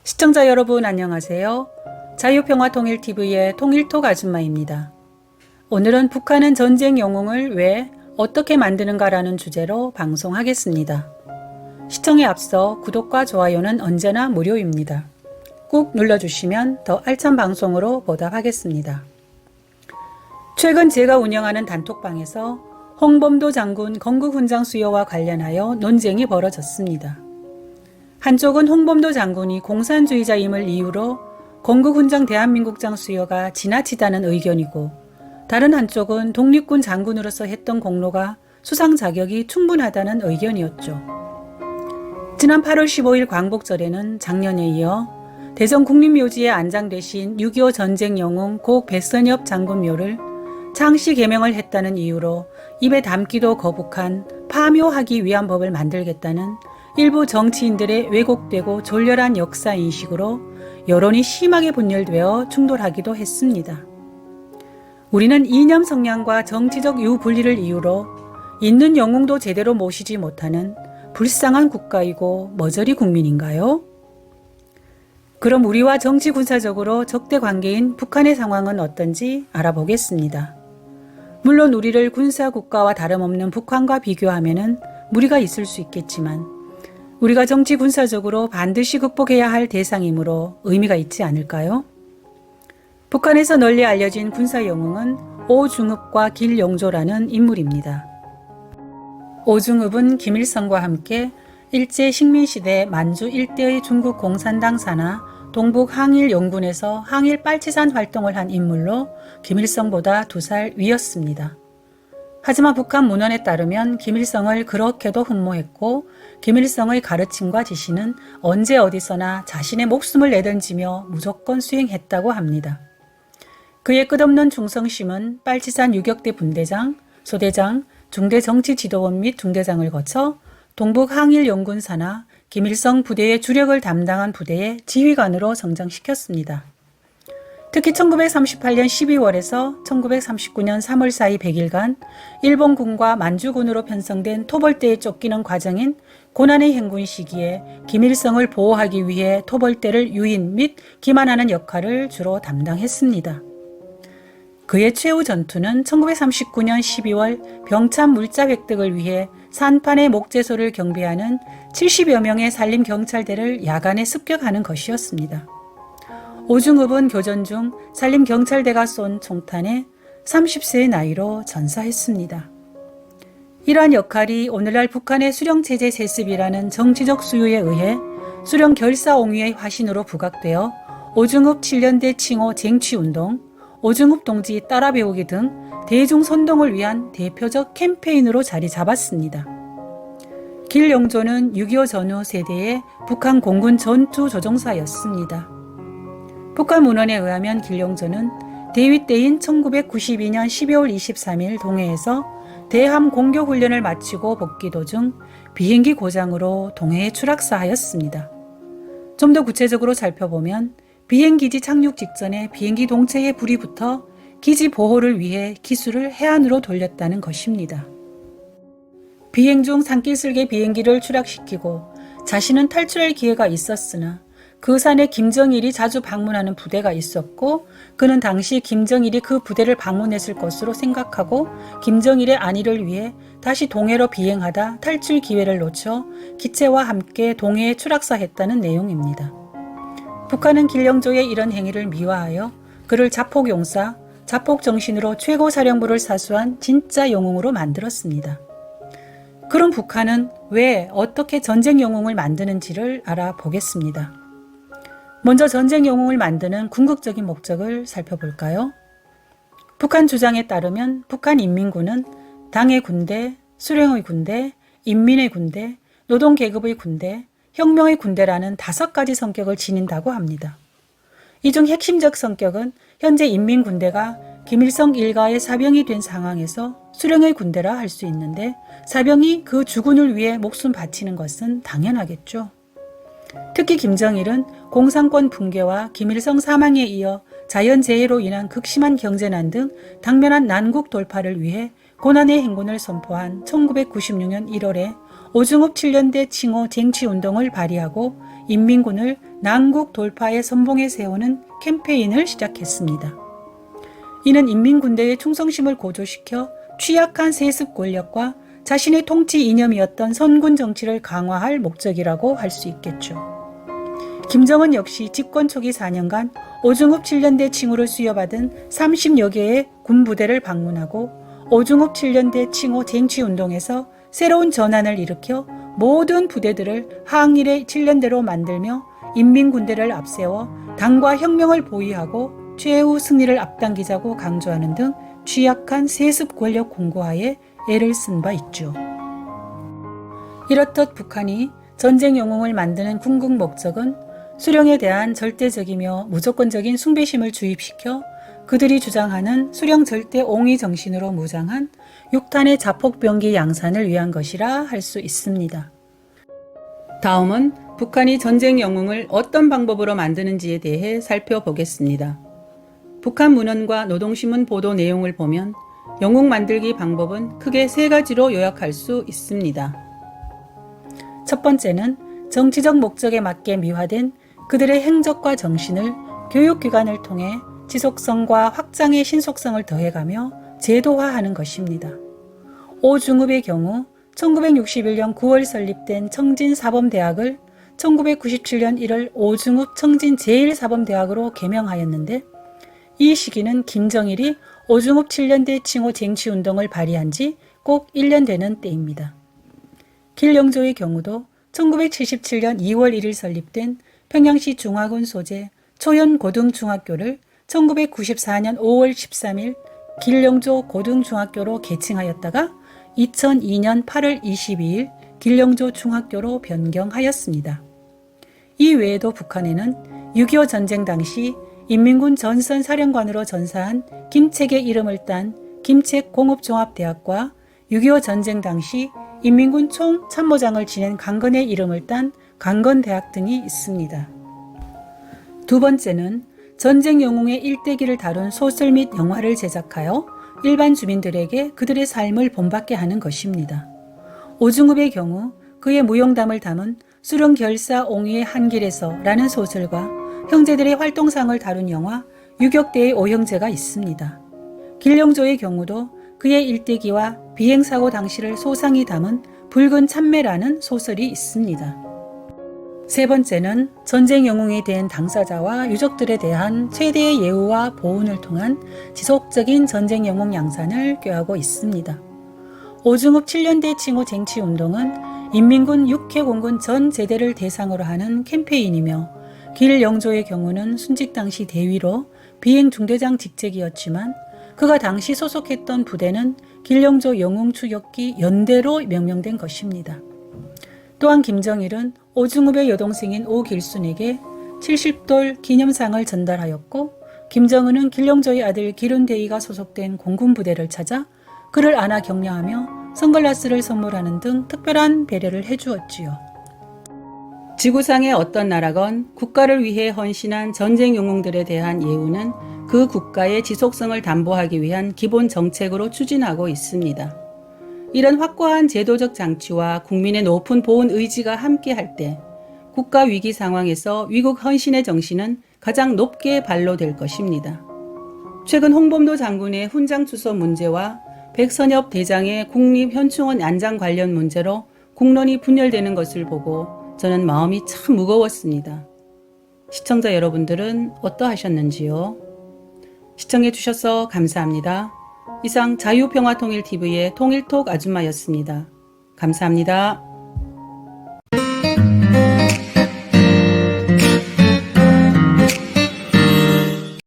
시청자 여러분 안녕하세요. 자유평화통일TV의 통일톡 아줌마입니다. 오늘은 북한은 전쟁 영웅을 왜 어떻게 만드는가라는 주제로 방송하겠습니다. 시청에 앞서 구독과 좋아요는 언제나 무료입니다. 꾹 눌러주시면 더 알찬 방송으로 보답하겠습니다. 최근 제가 운영하는 단톡방에서 홍범도 장군 건국훈장 수여와 관련하여 논쟁이 벌어졌습니다. 한쪽은 홍범도 장군이 공산주의자임을 이유로 건국훈장 대한민국장 수여가 지나치다는 의견이고, 다른 한쪽은 독립군 장군으로서 했던 공로가 수상 자격이 충분하다는 의견이었죠. 지난 8월 15일 광복절에는 작년에 이어 대전 국립묘지에 안장되신 6.25 전쟁 영웅 고 배선엽 장군 묘를 창시 개명을 했다는 이유로 입에 담기도 거북한 파묘하기 위한 법을 만들겠다는 일부 정치인들의 왜곡되고 졸렬한 역사인식으로 여론이 심하게 분열되어 충돌하기도 했습니다. 우리는 이념 성향과 정치적 유분리를 이유로 있는 영웅도 제대로 모시지 못하는 불쌍한 국가이고 머저리 국민인가요? 그럼 우리와 정치 군사적으로 적대 관계인 북한의 상황은 어떤지 알아보겠습니다. 물론 우리를 군사 국가와 다름없는 북한과 비교하면은 무리가 있을 수 있겠지만, 우리가 정치 군사적으로 반드시 극복해야 할 대상이므로 의미가 있지 않을까요? 북한에서 널리 알려진 군사 영웅은 오중읍과 길영조라는 인물입니다. 오중읍은 김일성과 함께 일제 식민시대 만주 일대의 중국 공산당 산하 동북 항일 연군에서 항일 빨치산 활동을 한 인물로 김일성보다 2살 위였습니다. 하지만 북한 문헌에 따르면 김일성을 그렇게도 흠모했고, 김일성의 가르침과 지시는 언제 어디서나 자신의 목숨을 내던지며 무조건 수행했다고 합니다. 그의 끝없는 충성심은 빨치산 유격대 분대장, 소대장, 중대정치지도원 및 중대장을 거쳐 동북 항일 연군 산하 김일성 부대의 주력을 담당한 부대의 지휘관으로 성장시켰습니다. 특히 1938년 12월에서 1939년 3월 사이 100일간 일본군과 만주군으로 편성된 토벌대에 쫓기는 과정인 고난의 행군 시기에 김일성을 보호하기 위해 토벌대를 유인 및 기만하는 역할을 주로 담당했습니다. 그의 최후 전투는 1939년 12월 병참 물자 획득을 위해 산판의 목재소를 경비하는 70여 명의 산림경찰대를 야간에 습격하는 것이었습니다. 오중읍은 교전 중 산림경찰대가 쏜 총탄에 30세의 나이로 전사했습니다. 이러한 역할이 오늘날 북한의 수령체제 세습이라는 정치적 수요에 의해 수령 결사옹위의 화신으로 부각되어 오중읍 7년대 칭호 쟁취운동, 오중읍 동지 따라 배우기 등 대중선동을 위한 대표적 캠페인으로 자리 잡았습니다. 길영조는 6.25 전후 세대의 북한 공군 전투 조종사였습니다. 북한 문헌에 의하면 길영조는 대위 때인 1992년 12월 23일 동해에서 대함 공격 훈련을 마치고 복귀 도중 비행기 고장으로 동해에 추락사하였습니다. 좀 더 구체적으로 살펴보면 비행기지 착륙 직전에 비행기 동체에 불이 붙어 기지 보호를 위해 기수를 해안으로 돌렸다는 것입니다. 비행 중 산기슭에 비행기를 추락시키고 자신은 탈출할 기회가 있었으나 그 산에 김정일이 자주 방문하는 부대가 있었고, 그는 당시 김정일이 그 부대를 방문했을 것으로 생각하고 김정일의 안위를 위해 다시 동해로 비행하다 탈출 기회를 놓쳐 기체와 함께 동해에 추락사했다는 내용입니다. 북한은 길영조의 이런 행위를 미화하여 그를 자폭용사, 자폭정신으로 최고사령부를 사수한 진짜 영웅으로 만들었습니다. 그럼 북한은 왜 어떻게 전쟁 영웅을 만드는지를 알아보겠습니다. 먼저 전쟁 영웅을 만드는 궁극적인 목적을 살펴볼까요? 북한 주장에 따르면 북한 인민군은 당의 군대, 수령의 군대, 인민의 군대, 노동계급의 군대, 혁명의 군대라는 5가지 성격을 지닌다고 합니다. 이 중 핵심적 성격은 현재 인민군대가 김일성 일가의 사병이 된 상황에서 수령의 군대라 할 수 있는데, 사병이 그 주군을 위해 목숨 바치는 것은 당연하겠죠. 특히 김정일은 공산권 붕괴와 김일성 사망에 이어 자연재해로 인한 극심한 경제난 등 당면한 난국 돌파를 위해 고난의 행군을 선포한 1996년 1월에 오중읍 7년대 칭호 쟁취운동을 발휘하고 인민군을 남국 돌파의 선봉에 세우는 캠페인을 시작했습니다. 이는 인민군대의 충성심을 고조시켜 취약한 세습 권력과 자신의 통치 이념이었던 선군 정치를 강화할 목적이라고 할 수 있겠죠. 김정은 역시 집권 초기 4년간 오중흡 7년대 칭호를 수여받은 30여 개의 군부대를 방문하고 오중흡 7년대 칭호 쟁취운동에서 새로운 전환을 일으켜 모든 부대들을 항일의 7년대로 만들며 인민군대를 앞세워 당과 혁명을 보위하고 최후 승리를 앞당기자고 강조하는 등 취약한 세습 권력 공고하에 애를 쓴 바 있죠. 이렇듯 북한이 전쟁 영웅을 만드는 궁극 목적은 수령에 대한 절대적이며 무조건적인 숭배심을 주입시켜 그들이 주장하는 수령 절대 옹의 정신으로 무장한 6탄의 자폭병기 양산을 위한 것이라 할 수 있습니다. 다음은 북한이 전쟁 영웅을 어떤 방법으로 만드는지에 대해 살펴보겠습니다. 북한 문헌과 노동신문 보도 내용을 보면 영웅 만들기 방법은 크게 3가지로 요약할 수 있습니다. 첫 번째는 정치적 목적에 맞게 미화된 그들의 행적과 정신을 교육기관을 통해 지속성과 확장의 신속성을 더해가며 제도화하는 것입니다. 오중흡의 경우 1961년 9월 설립된 청진사범대학을 1997년 1월 오중흡 청진제일사범대학으로 개명하였는데 이 시기는 김정일이 오중흡 7년대 칭호 쟁취운동을 발의한 지 꼭 1년 되는 때입니다. 길영조의 경우도 1977년 2월 1일 설립된 평양시 중화군 소재 초연고등중학교를 1994년 5월 13일 길영조 고등중학교로 개칭하였다가 2002년 8월 22일 길영조 중학교로 변경하였습니다. 이 외에도 북한에는 6.25 전쟁 당시 인민군 전선사령관으로 전사한 김책의 이름을 딴 김책공업종합대학과 6.25 전쟁 당시 인민군 총참모장을 지낸 강건의 이름을 딴 강건대학 등이 있습니다. 두 번째는 전쟁 영웅의 일대기를 다룬 소설 및 영화를 제작하여 일반 주민들에게 그들의 삶을 본받게 하는 것입니다. 오중흡의 경우 그의 무용담을 담은 수령 결사 옹위의 한길에서 라는 소설과 형제들의 활동상을 다룬 영화 유격대의 오형제가 있습니다. 길영조의 경우도 그의 일대기와 비행사고 당시를 소상히 담은 붉은 참매라는 소설이 있습니다. 세 번째는 전쟁 영웅이 된 당사자와 유족들에 대한 최대의 예우와 보훈을 통한 지속적인 전쟁 영웅 양산을 꾀하고 있습니다. 오중흡 7년대 칭호 쟁취운동은 인민군 6회 공군 전 제대를 대상으로 하는 캠페인이며 길영조의 경우는 순직 당시 대위로 비행 중대장 직책이었지만 그가 당시 소속했던 부대는 길영조 영웅 추격기 연대로 명명된 것입니다. 또한 김정일은 오중흡의 여동생인 오길순에게 70돌 기념상을 전달하였고 김정은은 길영조의 아들 기룬대위가 소속된 공군부대를 찾아 그를 안아 격려하며 선글라스를 선물하는 등 특별한 배려를 해주었지요. 지구상의 어떤 나라건 국가를 위해 헌신한 전쟁 영웅들에 대한 예우는 그 국가의 지속성을 담보하기 위한 기본 정책으로 추진하고 있습니다. 이런 확고한 제도적 장치와 국민의 높은 보훈 의지가 함께할 때 국가 위기 상황에서 위국 헌신의 정신은 가장 높게 발로될 것입니다. 최근 홍범도 장군의 훈장 추서 문제와 백선엽 대장의 국립현충원 안장 관련 문제로 국론이 분열되는 것을 보고 저는 마음이 참 무거웠습니다. 시청자 여러분들은 어떠하셨는지요? 시청해 주셔서 감사합니다. 이상 자유평화통일TV의 통일톡 아줌마였습니다. 감사합니다.